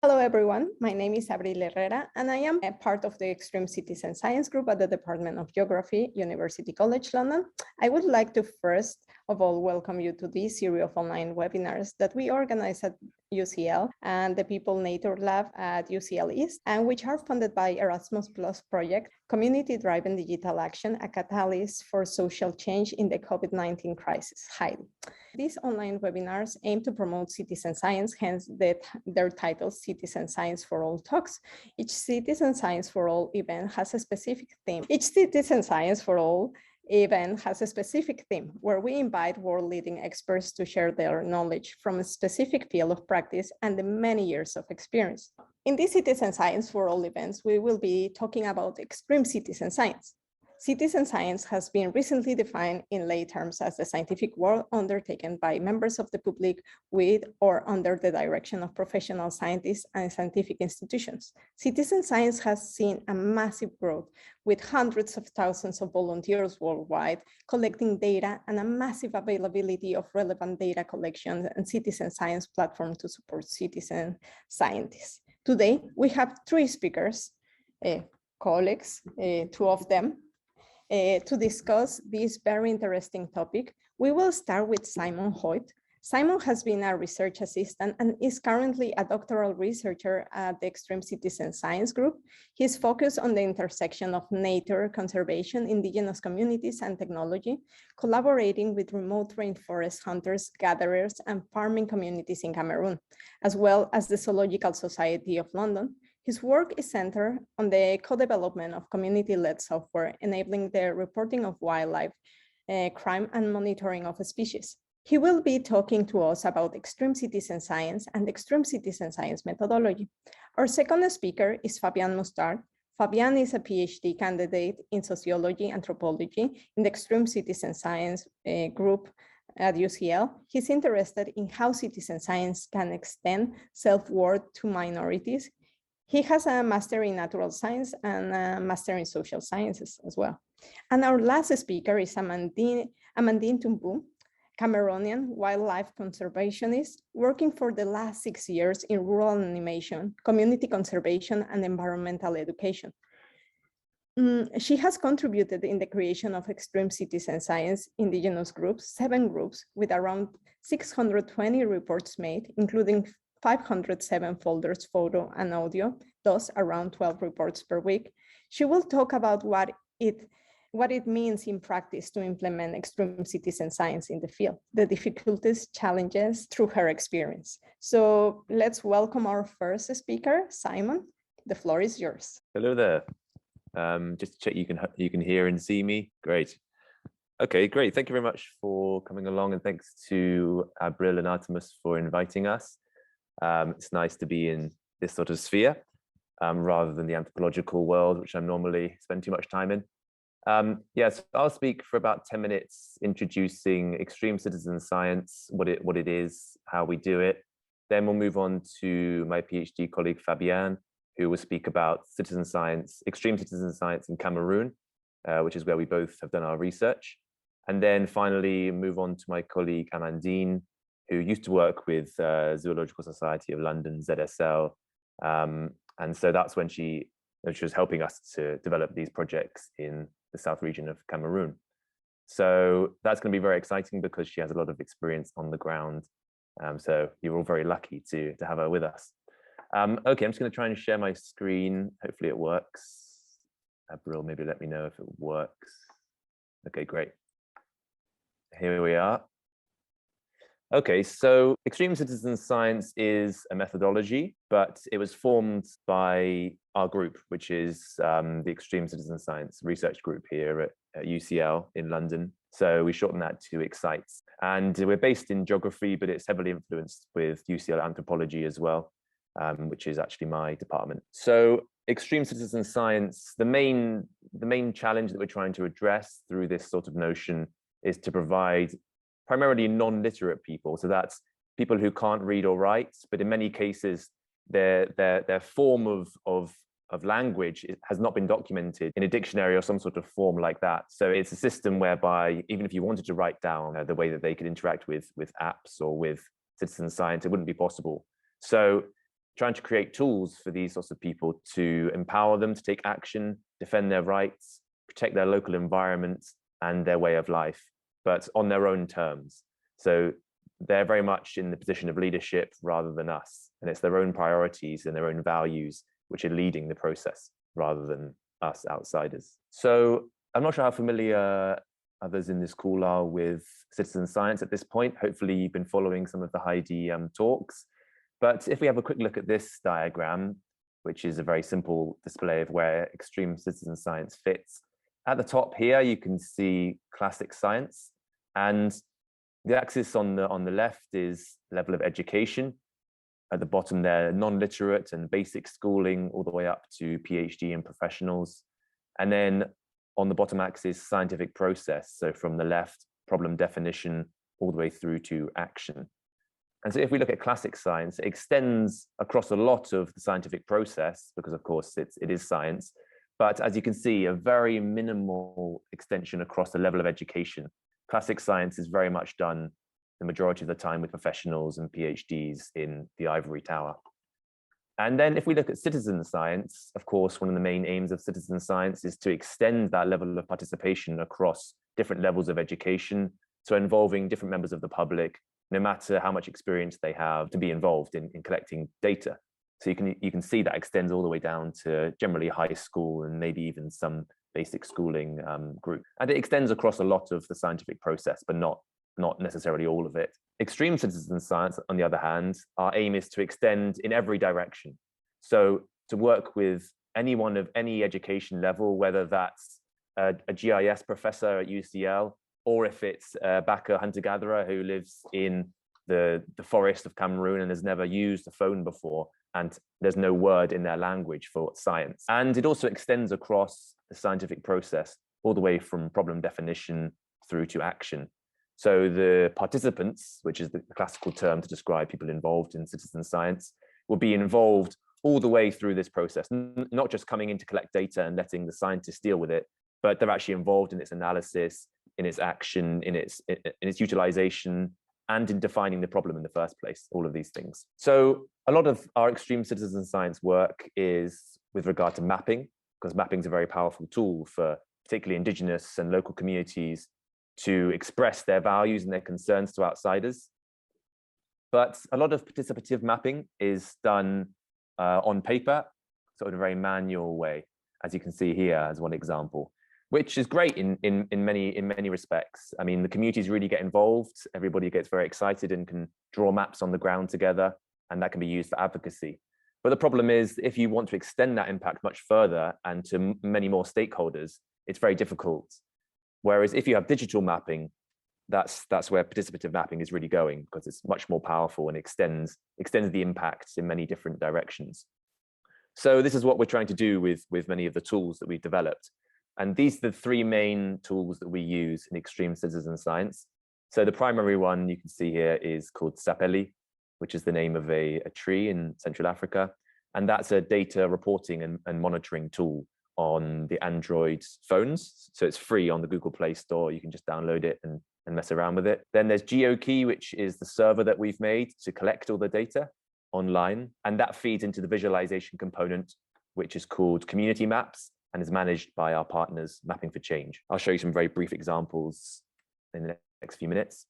Hello, everyone. My name is Abril Herrera, and I am a part of the Extreme Citizen Science Group at the Department of Geography, University College London. I would like to first of all welcome you to this series of online webinars that we organize at UCL and the People Nature Lab at UCL East, and which are funded by Erasmus Plus project, Community-Driven Digital Action, a catalyst for social change in the COVID-19 crisis, HEIDI. These online webinars aim to promote citizen science, hence their title, Citizen Science for All Talks. Each Citizen Science for All event has a specific theme. Each Citizen Science for All event has a specific theme where we invite world-leading experts to share their knowledge from a specific field of practice and the many years of experience. In these Citizen Science for All events, we will be talking about extreme citizen science. Citizen science has been recently defined in lay terms as the scientific work undertaken by members of the public with or under the direction of professional scientists and scientific institutions. Citizen science has seen a massive growth with hundreds of thousands of volunteers worldwide collecting data and a massive availability of relevant data collection and citizen science platform to support citizen scientists. Today, we have three speakers, colleagues, two of them, to discuss this very interesting topic. We will start with Simon Hoyte. Simon has been a research assistant and is currently a doctoral researcher at the Extreme Citizen Science Group. He's focused on the intersection of nature, conservation, indigenous communities, and technology, collaborating with remote rainforest hunters, gatherers, and farming communities in Cameroon, as well as the Zoological Society of London. His work is centered on the co-development of community-led software, enabling the reporting of wildlife, crime, and monitoring of species. He will be talking to us about extreme citizen science and extreme citizen science methodology. Our second speaker is Fabien Moustard. Fabien is a PhD candidate in sociology, anthropology in the Extreme Citizen Science group at UCL. He's interested in how citizen science can extend self-worth to minorities. He has a master in natural science and a master in social sciences as well. And our last speaker is Amandine Tumbu, Cameroonian wildlife conservationist, working for the last 6 years in rural animation, community conservation, and environmental education. She has contributed in the creation of extreme citizen science indigenous groups, 7 groups, with around 620 reports made, including 507 folders, photo and audio, thus around 12 reports per week. She will talk about what it means in practice to implement extreme citizen science in the field, the difficulties, challenges through her experience. So let's welcome our first speaker, Simon. The floor is yours. Hello there. Just to check you can hear and see me. Great. Okay, great. Thank you very much for coming along, and thanks to Abril and Artemis for inviting us. It's nice to be in this sort of sphere rather than the anthropological world, which I normally spend too much time in. Yes, I'll speak for about 10 minutes introducing extreme citizen science, what it is, how we do it. Then we'll move on to my PhD colleague Fabien, who will speak about citizen science, extreme citizen science in Cameroon, which is where we both have done our research. And then finally move on to my colleague Amandine, who used to work with Zoological Society of London, ZSL. And so that's when she was helping us to develop these projects in the south region of Cameroon. So that's going to be very exciting because she has a lot of experience on the ground. So you're all very lucky to have her with us. Okay, I'm just going to try and share my screen. Hopefully it works. Abril, maybe let me know if it works. Okay, great. Here we are. Okay, so extreme citizen science is a methodology, but it was formed by our group, which is the Extreme Citizen Science Research Group here at UCL in London. So we shorten that to EXCITES. And we're based in geography, but it's heavily influenced with UCL anthropology as well, which is actually my department. So extreme citizen science, the main challenge that we're trying to address through this sort of notion is to provide primarily non-literate people. So that's people who can't read or write, but in many cases, their form of language has not been documented in a dictionary or some sort of form like that. So it's a system whereby even if you wanted to write down the way that they could interact with apps or with citizen science, it wouldn't be possible. So trying to create tools for these sorts of people to empower them to take action, defend their rights, protect their local environment and their way of life, but on their own terms. So they're very much in the position of leadership rather than us. And it's their own priorities and their own values which are leading the process rather than us outsiders. So I'm not sure how familiar others in this call are with citizen science at this point. Hopefully you've been following some of the HEIDI talks. But if we have a quick look at this diagram, which is a very simple display of where extreme citizen science fits, at the top here, you can see classic science. And the axis on the left is level of education. At the bottom there, non-literate and basic schooling, all the way up to PhD and professionals. And then on the bottom axis, scientific process. So from the left, problem definition, all the way through to action. And so if we look at classic science, it extends across a lot of the scientific process, because of course it is science. But as you can see, a very minimal extension across the level of education. Classic science is very much done the majority of the time with professionals and PhDs in the ivory tower. And then if we look at citizen science, of course, one of the main aims of citizen science is to extend that level of participation across different levels of education, so involving different members of the public, no matter how much experience they have, to be involved in collecting data. So you can see that extends all the way down to generally high school and maybe even some basic schooling group. And it extends across a lot of the scientific process, but not necessarily all of it. Extreme citizen science, on the other hand, our aim is to extend in every direction. So to work with anyone of any education level, whether that's a GIS professor at UCL, or if it's a Baka hunter-gatherer who lives in the forest of Cameroon and has never used a phone before, and there's no word in their language for science. And it also extends across the scientific process, all the way from problem definition through to action. So the participants, which is the classical term to describe people involved in citizen science, will be involved all the way through this process, not just coming in to collect data and letting the scientists deal with it, but they're actually involved in its analysis, in its action, in its utilization, and in defining the problem in the first place, all of these things. So a lot of our extreme citizen science work is with regard to mapping, because mapping is a very powerful tool for particularly indigenous and local communities to express their values and their concerns to outsiders. But a lot of participative mapping is done on paper, sort of in a very manual way, as you can see here as one example, which is great in many respects. I mean, the communities really get involved. Everybody gets very excited and can draw maps on the ground together, and that can be used for advocacy. But the problem is, if you want to extend that impact much further and to many more stakeholders, it's very difficult. Whereas if you have digital mapping, that's where participative mapping is really going, because it's much more powerful and extends the impact in many different directions. So this is what we're trying to do with many of the tools that we've developed. And these are the three main tools that we use in extreme citizen science. So the primary one you can see here is called Sapelli, which is the name of a tree in Central Africa. And that's a data reporting and monitoring tool on the Android phones. So it's free on the Google Play Store. You can just download it and mess around with it. Then there's GeoKey, which is the server that we've made to collect all the data online. And that feeds into the visualization component, which is called Community Maps and is managed by our partners, Mapping for Change. I'll show you some very brief examples in the next few minutes.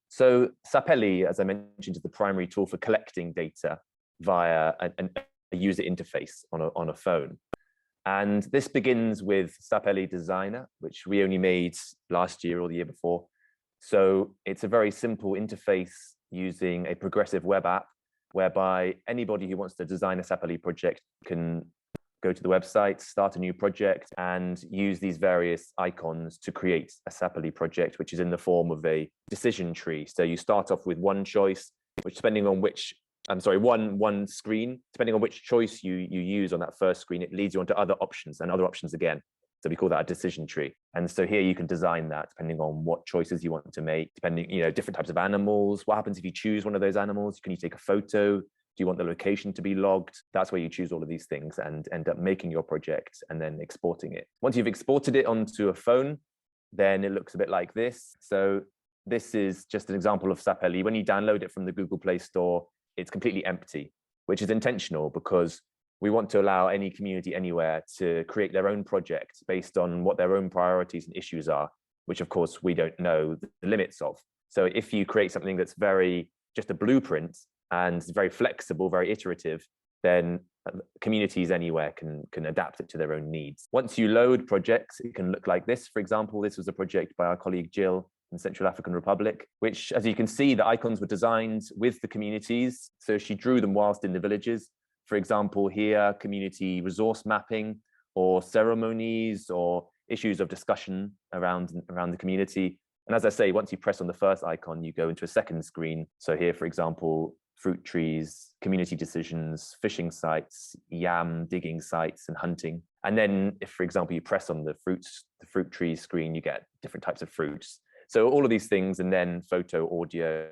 So Sapelli, as I mentioned, is the primary tool for collecting data via a user interface on a phone. And this begins with Sapelli Designer, which we only made last year or the year before. So it's a very simple interface using a progressive web app, whereby anybody who wants to design a Sapelli project can go to the website, start a new project, and use these various icons to create a Sapelli project, which is in the form of a decision tree. So you start off with one choice, which depending on which one screen, depending on which choice you use on that first screen, it leads you onto other options and other options again. So we call that a decision tree. And so here you can design that depending on what choices you want to make, depending, different types of animals. What happens if you choose one of those animals? Can you take a photo? Do you want the location to be logged? That's where you choose all of these things and end up making your project and then exporting it. Once you've exported it onto a phone, then it looks a bit like this. So this is just an example of Sapelli. When you download it from the Google Play Store, it's completely empty. which is intentional because we want to allow any community anywhere to create their own project based on what their own priorities and issues are, which of course we don't know the limits of. So if you create something that's just a blueprint and very flexible, very iterative, then communities anywhere can adapt it to their own needs. Once you load projects, it can look like this. For example, this was a project by our colleague Jill in Central African Republic, which, as you can see, the icons were designed with the communities. So she drew them whilst in the villages. For example, here, community resource mapping or ceremonies or issues of discussion around the community. And as I say, once you press on the first icon, you go into a second screen. So here, for example, fruit trees, community decisions, fishing sites, yam digging sites and hunting. And then if, for example, you press on the fruit tree screen, you get different types of fruits. So all of these things, and then photo, audio,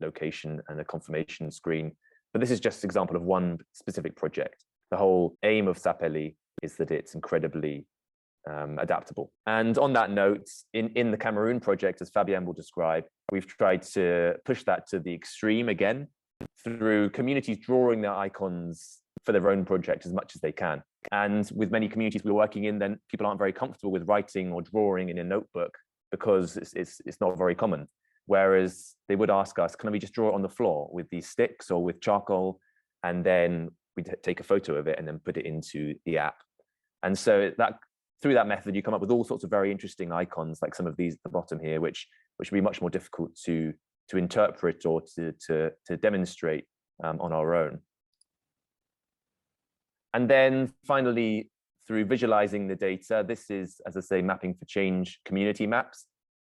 location, and a confirmation screen. But this is just an example of one specific project. The whole aim of Sapelli is that it's incredibly adaptable. And on that note, in the Cameroon project, as Fabien will describe, we've tried to push that to the extreme again through communities drawing their icons for their own project as much as they can. And with many communities we're working in, then people aren't very comfortable with writing or drawing in a notebook because it's not very common. Whereas they would ask us, can we just draw it on the floor with these sticks or with charcoal? And then we take a photo of it and then put it into the app. And so through that method, you come up with all sorts of very interesting icons, like some of these at the bottom here, which would be much more difficult to interpret or to demonstrate on our own. And then finally, through visualizing the data, this is, as I say, mapping for change community maps.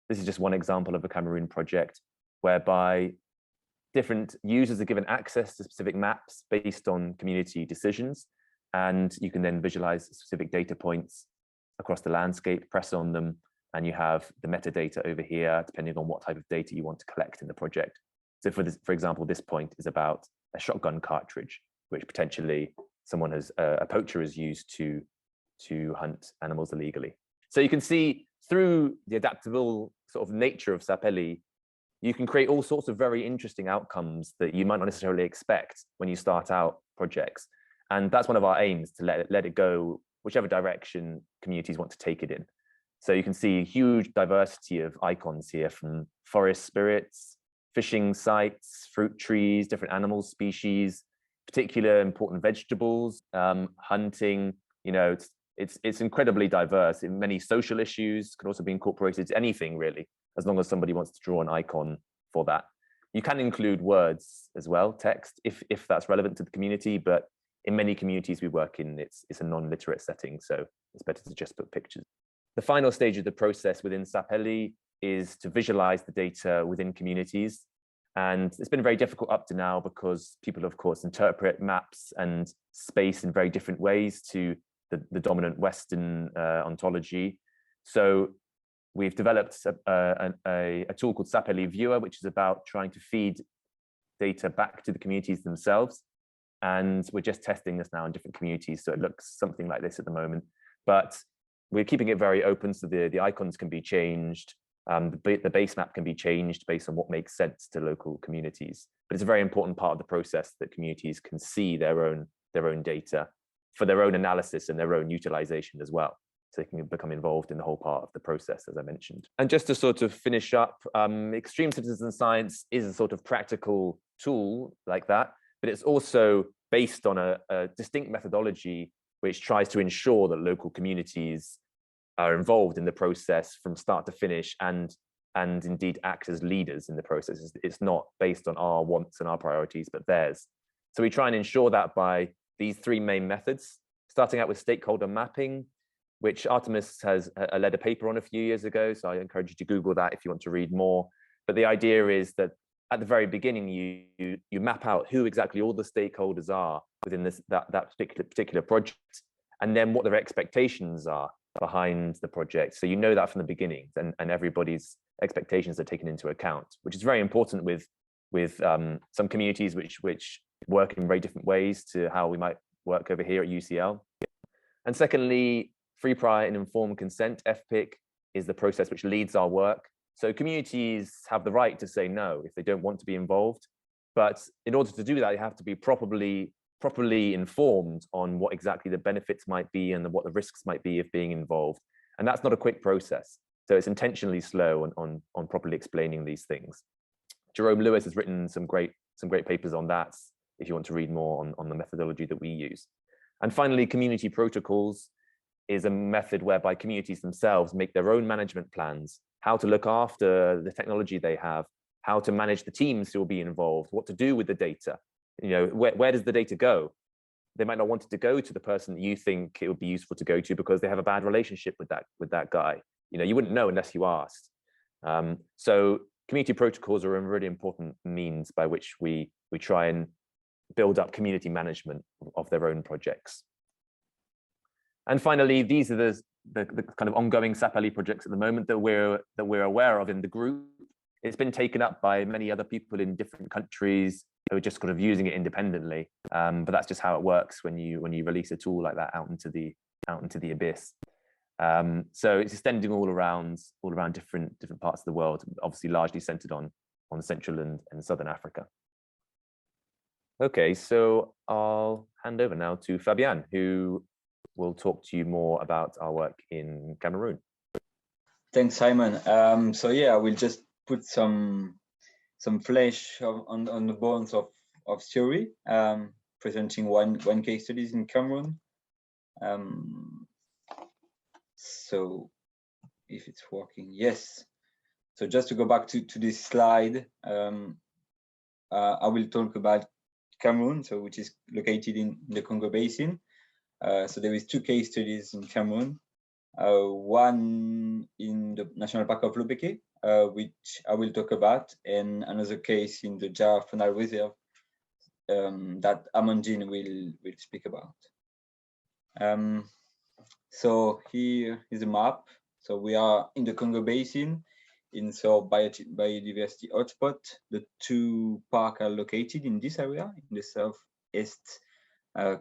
This is just one example of a Cameroon project whereby different users are given access to specific maps based on community decisions. And you can then visualize specific data points across the landscape, press on them, and you have the metadata over here, depending on what type of data you want to collect in the project. So for example, this point is about a shotgun cartridge, which potentially a poacher has used to hunt animals illegally. So you can see through the adaptable sort of nature of Sapelli, you can create all sorts of very interesting outcomes that you might not necessarily expect when you start out projects. And that's one of our aims, to let it go whichever direction communities want to take it in. So you can see a huge diversity of icons here, from forest spirits, fishing sites, fruit trees, different animal species, particular important vegetables, hunting. You know, it's incredibly diverse. In many social issues can also be incorporated to anything really, as long as somebody wants to draw an icon for that. You can include words as well, text, if that's relevant to the community, but in many communities we work in, it's a non-literate setting, so it's better to just put pictures. The final stage of the process within Sapelli is to visualize the data within communities. And it's been very difficult up to now because people, of course, interpret maps and space in very different ways to the dominant Western ontology. So we've developed a tool called Sapelli Viewer, which is about trying to feed data back to the communities themselves. And we're just testing this now in different communities. So it looks something like this at the moment, but we're keeping it very open. So the icons can be changed. The base map can be changed based on what makes sense to local communities. But it's a very important part of the process that communities can see their own data for their own analysis and their own utilization as well. So they can become involved in the whole part of the process, as I mentioned. And just to sort of finish up, extreme citizen science is a sort of practical tool like that, but it's also based on a distinct methodology which tries to ensure that local communities are involved in the process from start to finish and indeed act as leaders in the process. It's not based on our wants and our priorities, but theirs. So we try and ensure that by these three main methods, starting out with stakeholder mapping, which Artemis has led a paper on a few years ago. So I encourage you to Google that if you want to read more. But the idea is that at the very beginning, you map out who exactly all the stakeholders are within that particular project, and then what their expectations are behind the project. So you know that from the beginning, and everybody's expectations are taken into account, which is very important with some communities which work in very different ways to how we might work over here at UCL. And secondly, free, prior, and informed consent, FPIC, is the process which leads our work. So communities have the right to say no if they don't want to be involved. But in order to do that, they have to be properly properly informed on what exactly the benefits might be and what the risks might be of being involved. And that's not a quick process. So it's intentionally slow on properly explaining these things. Jerome Lewis has written some great papers on that, if you want to read more on the methodology that we use. And finally, community protocols is a method whereby communities themselves make their own management plans, how to look after the technology they have, how to manage the teams who will be involved, what to do with the data. You know, where does the data go? They might not want it to go to the person that you think it would be useful to go to because they have a bad relationship with that guy. You know, you wouldn't know unless you asked. So community protocols are a really important means by which we try and build up community management of their own projects. And finally, these are the kind of ongoing Sapelli projects at the moment that we're aware of in the group. It's been taken up by many other people in different countries who are just kind of using it independently. But that's just how it works when you release a tool like that out into the abyss. So it's extending all around different parts of the world, obviously largely centered on Central and Southern Africa. Okay, so I'll hand over now to Fabien, who will talk to you more about our work in Cameroon. Thanks, Simon. So yeah, I will just put some flesh on the bones of theory, presenting one case studies in Cameroon. So if it's working, yes. So just to go back to this slide, I will talk about Cameroon, so which is located in the Congo Basin. So there is two case studies in Cameroon. One in the National Park of Lobeke, which I will talk about, and another case in the Jar Faunal Reserve that Amandine will speak about. So here is a map. So we are in the Congo Basin, in so biodiversity hotspot. The two parks are located in this area, in the southeast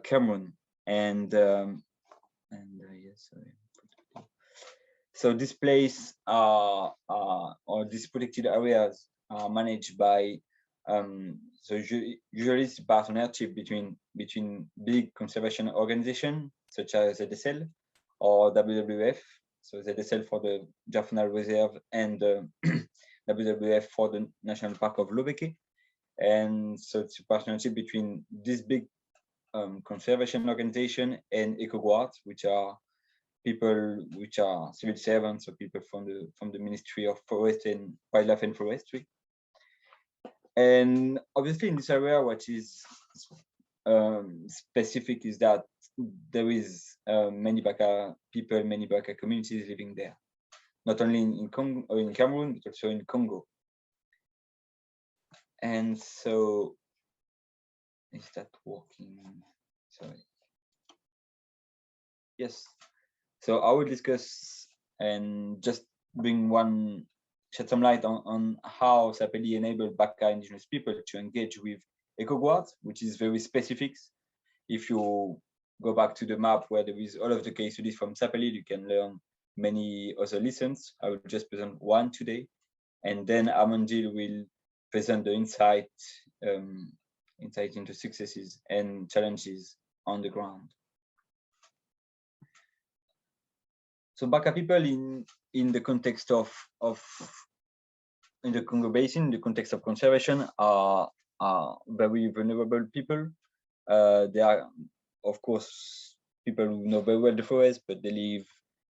Cameroon, and yes, sorry. So this place or these protected areas are managed by so usually it's partnership between big conservation organizations such as ZSL or WWF. So ZSL for the Jar Faunal Reserve and WWF for the National Park of Lobeke. And so it's a partnership between this big conservation organization and eco-guards, which are people which are civil servants or people from the Ministry of Forest and Wildlife and Forestry. And obviously in this area, what is specific is that there is many Baka people, many Baka communities living there, not only in Congo or in Cameroon, but also in Congo. And so, is that working? Sorry. Yes. So I will discuss and just shed some light on how Sapelli enabled Baka Indigenous people to engage with eco-guards, which is very specific. If you go back to the map where there is all of the case studies from Sapelli, you can learn many other lessons. I will just present one today, and then Amandine will present the insight into successes and challenges on the ground. So Baka people in the context of in the Congo Basin, in the context of conservation, are very vulnerable people. They are, of course, people who know very well the forest, but they live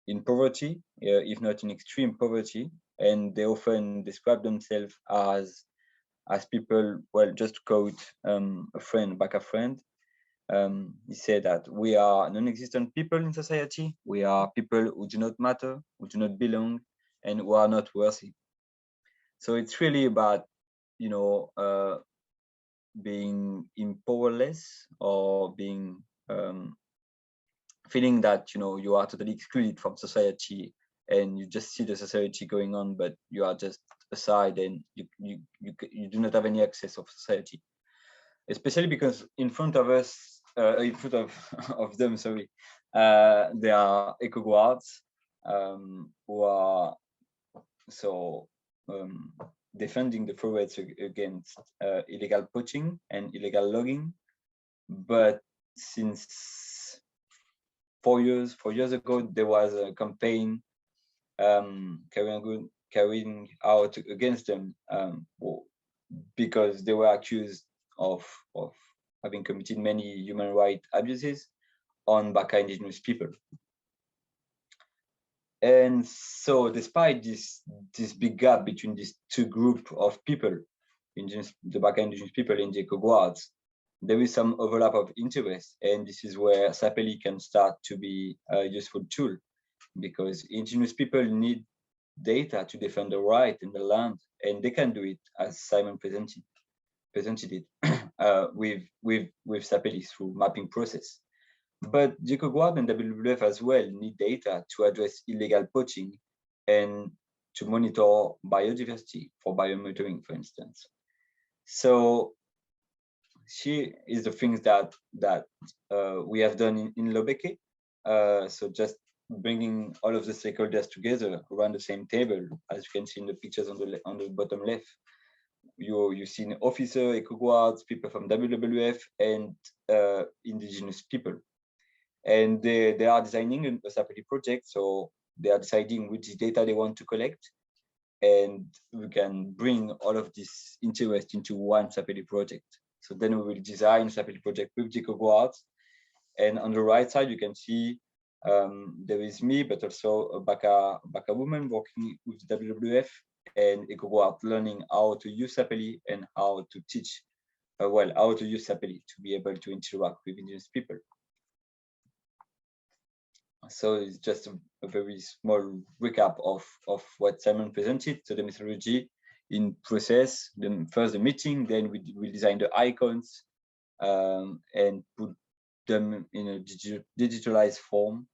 in poverty, if not in extreme poverty, and they often describe themselves as people. Well, just to quote a friend, Baka friend. He said that we are non-existent people in society. We are people who do not matter, who do not belong, and who are not worthy. So it's really about, you know, being powerless or being feeling that, you know, you are totally excluded from society and you just see the society going on, but you are just aside and you do not have any access of society. Especially because in front of us, in front of them, sorry, there are eco-guards who are so defending the forests against illegal poaching and illegal logging. But since 4 years ago, there was a campaign carrying out against them because they were accused of having committed many human rights abuses on Baka Indigenous people. And so despite this big gap between these two groups of people, the Baka Indigenous people and the eco-guards, there is some overlap of interest. And this is where Sapelli can start to be a useful tool, because Indigenous people need data to defend the right in the land, and they can do it, as Simon presented it with Sapelli through mapping process. But the eco-guard and WWF as well need data to address illegal poaching and to monitor biodiversity for biomonitoring, for instance. So here is the things that we have done in Lobeke. So just bringing all of the stakeholders together around the same table, as you can see in the pictures on the bottom left. You see an officer, eco-guards, people from WWF, and indigenous people. And they are designing a Sapelli project, so they are deciding which data they want to collect, and we can bring all of this interest into one Sapelli project. So then we will design Sapelli project with the eco-guards, and on the right side you can see there is me, but also a Baka woman working with WWF and eco-guard learning how to use Sapelli and how to teach, how to use Sapelli to be able to interact with indigenous people. So it's just a very small recap of what Simon presented. So the methodology in process, first the meeting, then we design the icons and put them in a digitalized form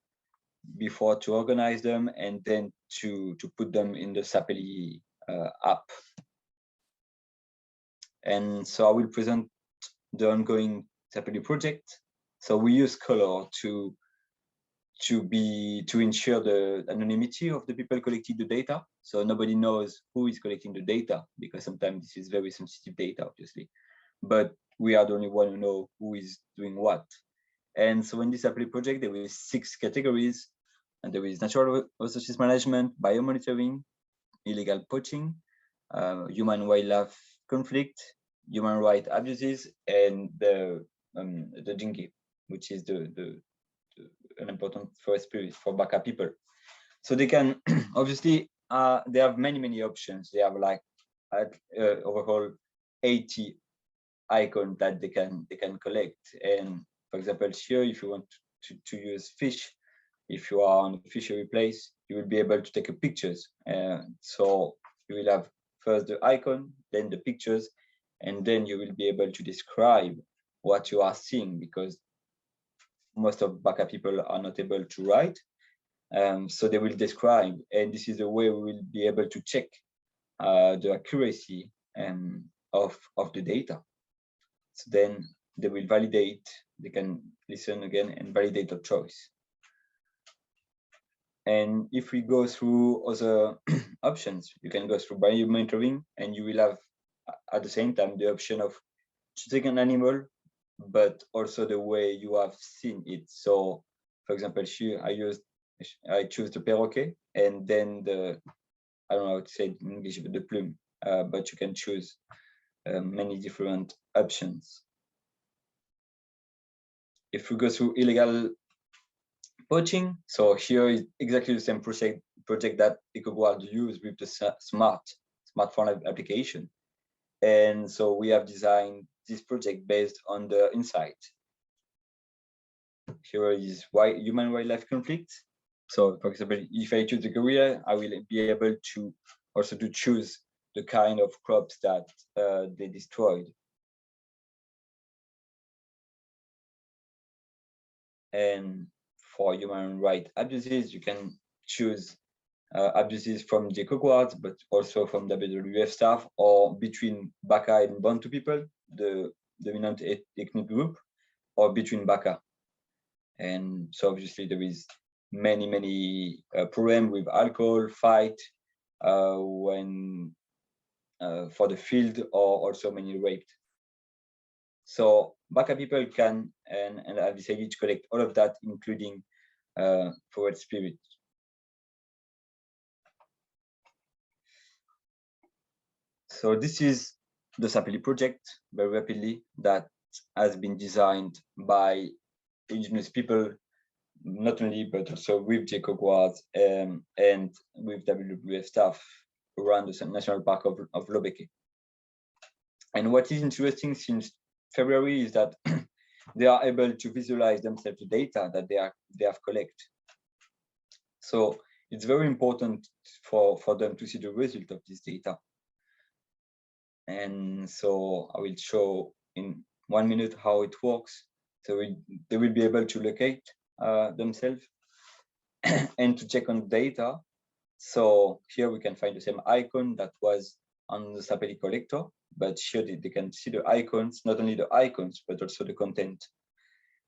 before to organize them, and then to put them in the Sapelli app. And so I will present the ongoing Sapelli project. So we use color to ensure the anonymity of the people collecting the data. So nobody knows who is collecting the data, because sometimes this is very sensitive data, obviously. But we are the only one who know who is doing what. And so in this Sapelli project, there is 6 categories, and there is natural resources management, biomonitoring, illegal poaching, human wildlife conflict, human rights abuses, and the Jingi, which is an important forest spirit for Baka people. So they can obviously they have many options. They have like overall 80 icons that they can collect. And for example, here, if you want to use fish, if you are on a fishery place, you will be able to take a pictures. So you will have first the icon, then the pictures, and then you will be able to describe what you are seeing, because most of Baka people are not able to write. So they will describe, and this is the way we will be able to check the accuracy of the data. So then they will validate, they can listen again and validate the choice. And if we go through other options, you can go through biomonitoring, and you will have at the same time the option of choosing an animal, but also the way you have seen it. So for example, here I choose the perroquet, and then I don't know how to say it in English, but the plume, but you can choose many different options. If we go through illegal poaching, so here is exactly the same project that eco-guard use with the smartphone application. And so we have designed this project based on the insight. Here is human wildlife conflict. So for example, if I choose the gorilla, I will be able to also choose the kind of crops that they destroyed. And for human rights abuses, you can choose abuses from the eco-guards, but also from WWF staff, or between Baka and Bantu people, the dominant ethnic group, or between Baka. And so obviously there is many problems with alcohol, fight, when for the field, or also many raped. So Baka people can and have decided to collect all of that, including forward spirit. So this is the Sapelli project, very rapidly, that has been designed by indigenous people, not only, but also with the eco-guards and with WWF staff around the National Park of Lobeke. And what is interesting since February is that they are able to visualize themselves the data that they have collected. So it's very important for them to see the result of this data. And so I will show in 1 minute how it works. So they will be able to locate themselves and to check on data. So here we can find the same icon that was on the Sapelli Collector, but here they can see the icons, not only the icons, but also the content.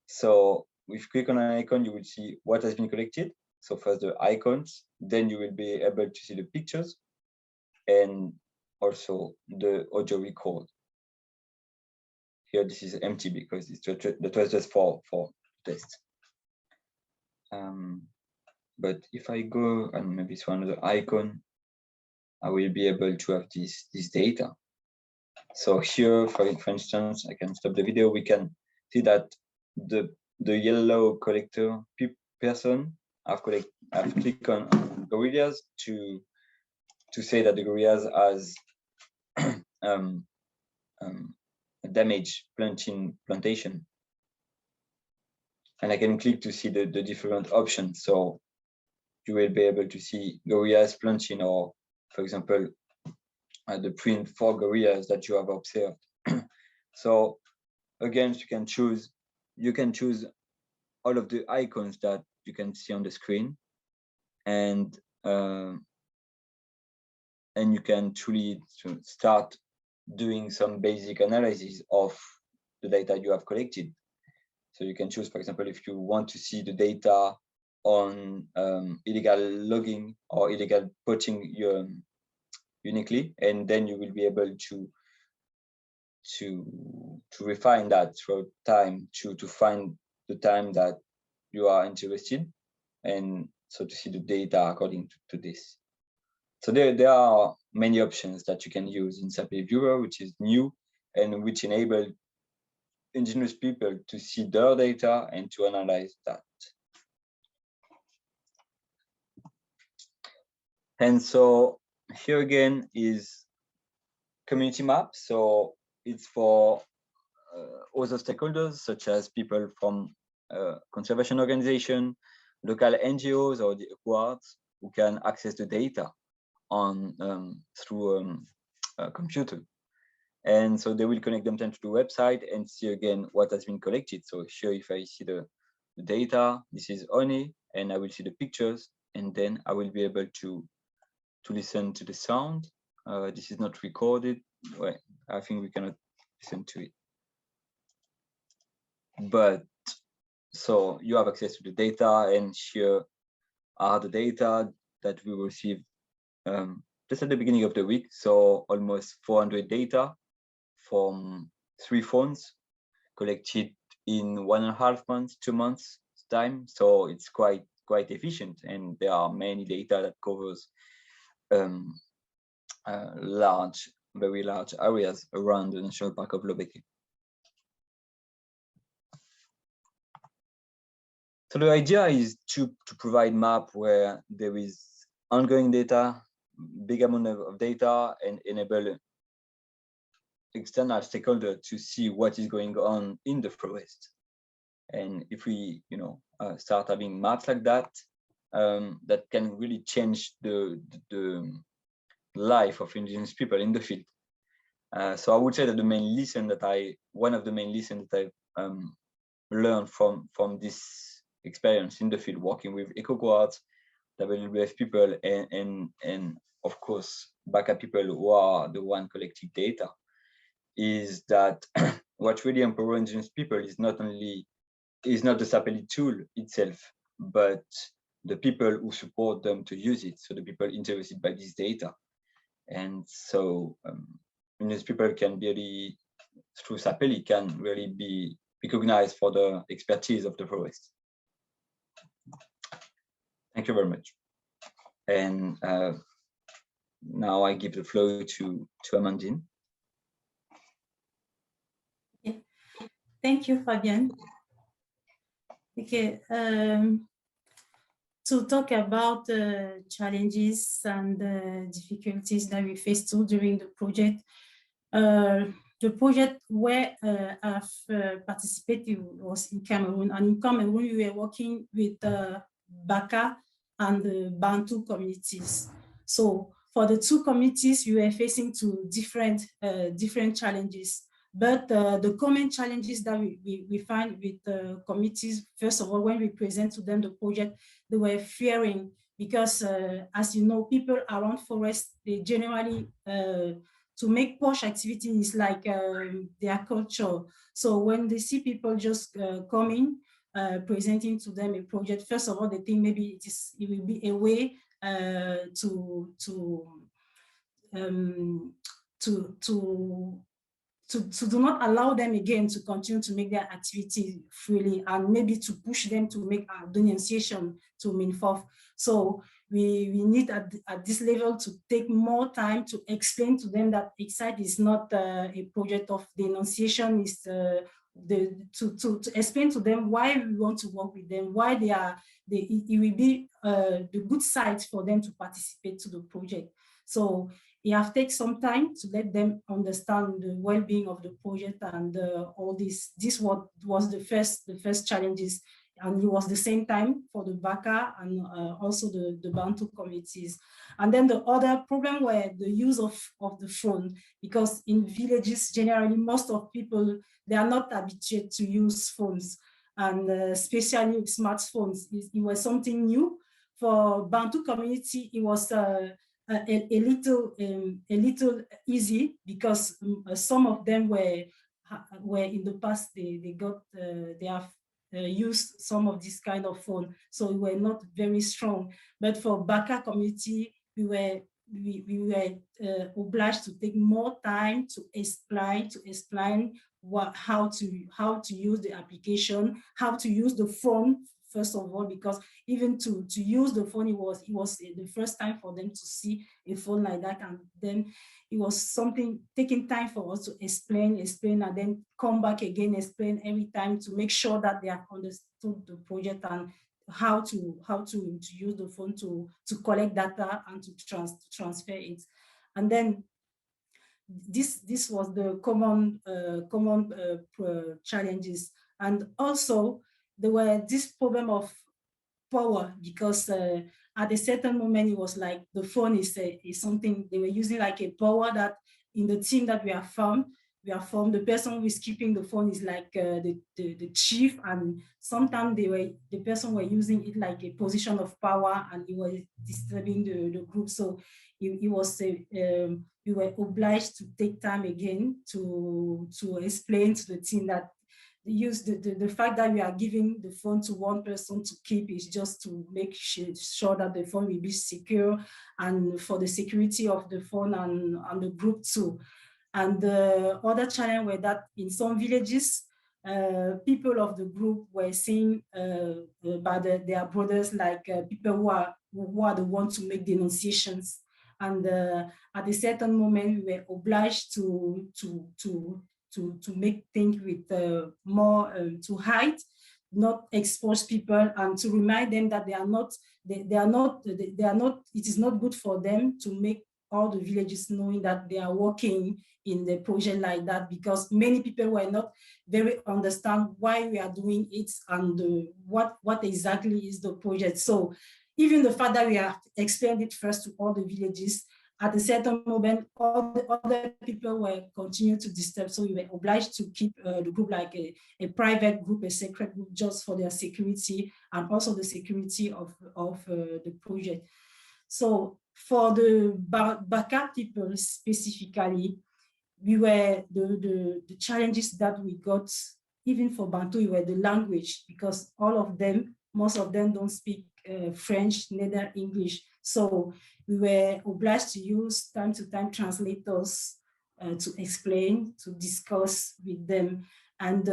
So if you click on an icon, you will see what has been collected. So first the icons, then you will be able to see the pictures and also the audio record. Here this is empty because that was just for test. But if I go and maybe it's one other icon, I will be able to have this data. So here, for instance, I can stop the video. We can see that the yellow collector person I've clicked on gorillas to say that the gorillas has damaged plantation, and I can click to see the different options. So you will be able to see gorillas planting, or for example, the print for gorillas that you have observed. So again, you can choose all of the icons that you can see on the screen, and you can truly start doing some basic analysis of the data you have collected. So you can choose, for example, if you want to see the data on illegal logging or illegal poaching uniquely, and then you will be able to refine that through time to find the time that you are interested, and so to see the data according to this. So there are many options that you can use in Sapelli Viewer, which is new and which enable indigenous people to see their data and to analyze that. And so here again is community map. So it's for other stakeholders, such as people from conservation organization, local NGOs, or the eco-guards, who can access the data on through a computer. And so they will connect themselves to the website and see again what has been collected. So here, if I see the data, this is ONE, and I will see the pictures, and then I will be able to listen to the sound. This is not recorded. Well, I think we cannot listen to it. But so you have access to the data, and here are the data that we received just at the beginning of the week. So almost 400 data from 3 phones collected in 1.5 months, 2 months time. So it's quite efficient, and there are many data that covers very large areas around the National Park of Lobeke. So the idea is to provide map where there is ongoing data, big amount of data, and enable external stakeholders to see what is going on in the forest. And if we, start having maps like that, that can really change the life of indigenous people in the field. So I would say that one of the main lessons that I learned from this experience in the field, working with eco-guards, WWF people, and of course Baka people who are the one collecting data, is that what really empowers indigenous people is not the Sapelli tool itself, but the people who support them to use it. So the people interested by this data. And so indigenous people can really through Sapelli can really be recognized for the expertise of the forest. Thank you very much. And now I give the floor to Amandine. Yeah. Thank you, Fabien. Okay, to talk about the challenges and the difficulties that we faced during the project. The project where I've participated was in Cameroon, and in Cameroon we were working with Baka and the Bantu communities. So for the two communities, we were facing two different challenges. But the common challenges that we find with communities, first of all, when we present to them the project, they were fearing because, as you know, people around forests, they generally, to make posh activity is like their culture. So when they see people just coming, presenting to them a project, first of all, they think maybe it will be a way to do not allow them again to continue to make their activity freely, and maybe to push them to make a denunciation to MINFOF. So we need at this level to take more time to explain to them that HEIDI is not a project of denunciation, is to explain to them why we want to work with them, why it will be the good side for them to participate to the project. So it has taken some time to let them understand the well-being of the project and all this. This was the first challenges, and it was the same time for the Baka and also the Bantu communities. And then the other problem were the use of the phone, because in villages generally most of people, they are not habituated to use phones, and especially smartphones. It was something new for Bantu community. It was a little easy because some of them were in the past they have used some of this kind of phone, so we were not very strong. But for Baka community, we were obliged to take more time to explain how to use the application, how to use the phone. First of all, because even to use the phone, it was the first time for them to see a phone like that, and then it was something taking time for us to explain, and then come back again, explain every time to make sure that they have understood the project and how to use the phone to collect data and to transfer it. And then this was the common challenges. And also there were this problem of power, because at a certain moment it was like the phone is something they were using like a power that in the team that we have formed, the person who is keeping the phone is like the chief, and sometimes the person were using it like a position of power, and it was disturbing the group. So it was we were obliged to take time again to explain to the team that the fact that we are giving the phone to one person to keep is just to make sure that the phone will be secure, and for the security of the phone and the group too. And the other challenge were that in some villages, people of the group were seen by their brothers like people who are the ones to make denunciations. And at a certain moment, we were obliged to make things with more to hide, not expose people, and to remind them that they are not. It is not good for them to make all the villages knowing that they are working in the project like that, because many people were not very understand why we are doing it and what exactly is the project. So even the fact that we have explained it first to all the villages, at a certain moment, all the other people were continuing to disturb. So we were obliged to keep the group like a private group, a secret group, just for their security and also the security of the project. So for the Baka people specifically, we were the challenges that we got, even for Bantu, were the language, because most of them don't speak French, neither English. So we were obliged to use time to time translators to explain, to discuss with them. And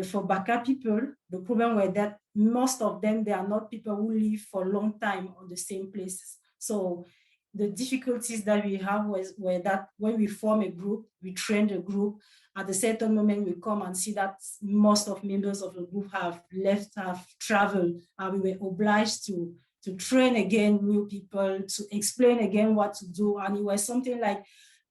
for Baka people, the problem was that most of them, they are not people who live for a long time on the same places. So the difficulties that we have were that when we form a group, we train the group, at a certain moment we come and see that most of members of the group have left, have traveled, and we were obliged to train again new people, to explain again what to do. And it was something like,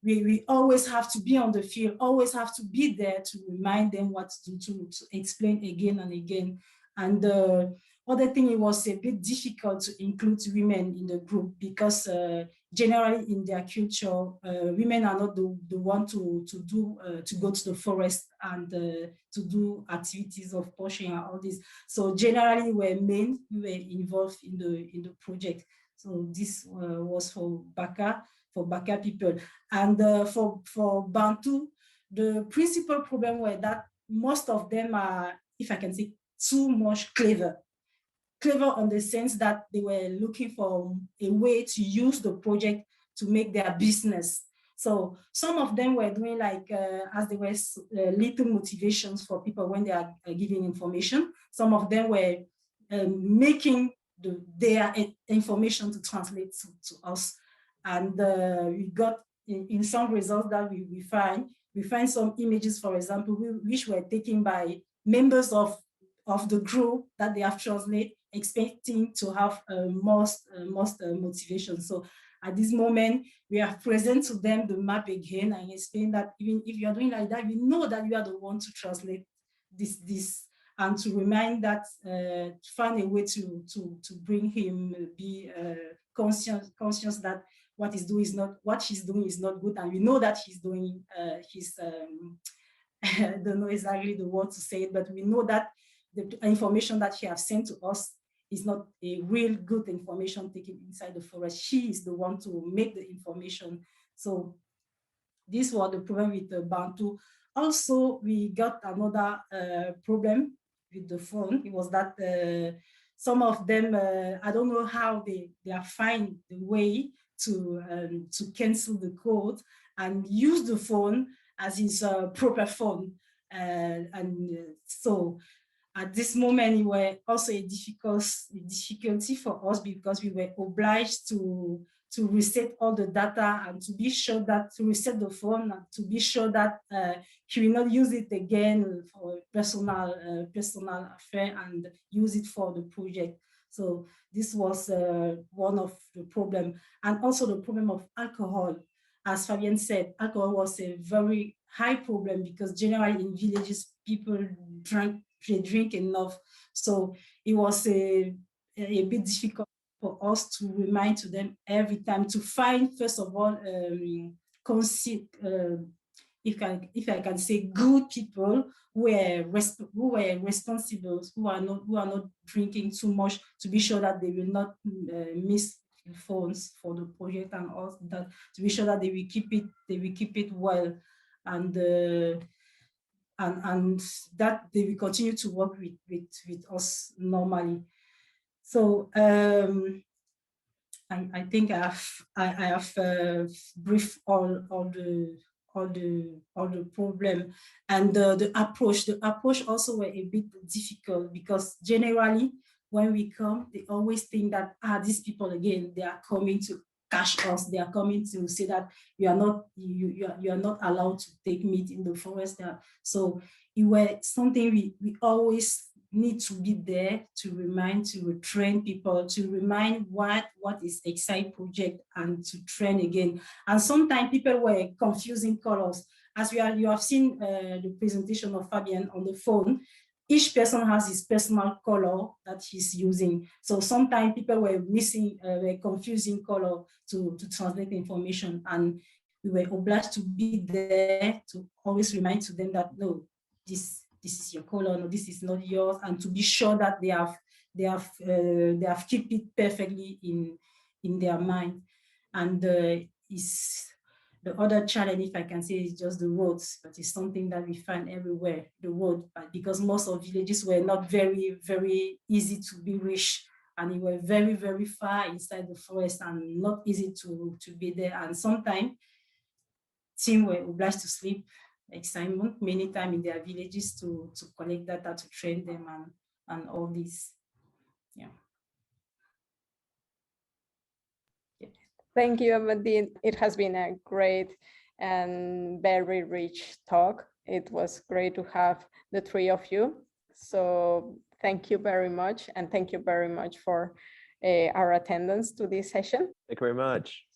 we always have to be on the field, always have to be there to remind them what to do, to explain again and again. And the other thing, it was a bit difficult to include women in the group because generally in their culture, women are not the one to go to the forest and to do activities of poaching and all this. So generally we're men who were involved in the project. So this was for Baka people. And for Bantu, the principal problem was that most of them are, if I can say, too much clever on the sense that they were looking for a way to use the project to make their business. So some of them were doing like, as there were little motivations for people when they are giving information. Some of them were making their information to translate to us. And we got in some results that we find some images, for example, which were taken by members of the group that they have translated, expecting to have most motivation. So at this moment, we have present to them the map again and explain that even if you are doing like that, we know that you are the one to translate this and to remind that, find a way to bring him be conscious that what he's doing is not good, and we know that he's doing I don't know exactly the word to say it, but we know that the information that he has sent to us is not a real good information taken inside the forest. She is the one to make the information. So this was the problem with the Bantu. Also, we got another problem with the phone. It was that some of them, I don't know how they are find the way to cancel the code and use the phone as its proper phone. So at this moment, it was also a difficulty for us because we were obliged to reset all the data and to be sure that, to reset the phone, and to be sure that he will not use it again for personal affair and use it for the project. So this was one of the problem. And also the problem of alcohol. As Fabien said, alcohol was a very high problem because generally in villages, people drink enough. So it was a bit difficult for us to remind to them every time to find, first of all, if I can say, good people who were responsible, who are not drinking too much, to be sure that they will not miss phones for the project, and all that, to be sure that they will keep it well, and that they will continue to work with us normally. So I think I have briefed all the problem, and the approach also were a bit difficult because generally when we come, they always think that these people again, they are coming to catch us. They are coming to say that you are not allowed to take meat in the forest. So it was something we always need to be there to remind, to train people, to remind what is HEIDI Project, and to train again. And sometimes people were confusing colors. As you have seen the presentation of Fabien on the phone, each person has his personal color that he's using. So sometimes people were missing, were confusing color to translate the information, and we were obliged to be there to always remind to them that no, this is your color, no, this is not yours, and to be sure that they have kept it perfectly in their mind. And the other challenge, if I can say, is just the roads, but it's something that we find everywhere, the road, but because most of villages were not very, very easy to be reached, and it were very, very far inside the forest and not easy to be there. And sometimes team were obliged to sleep assignment many times in their villages to collect data, to train them and all this. Yeah. Thank you, Amandine. It has been a great and very rich talk. It was great to have the three of you. So thank you very much. And thank you very much for our attendance to this session. Thank you very much.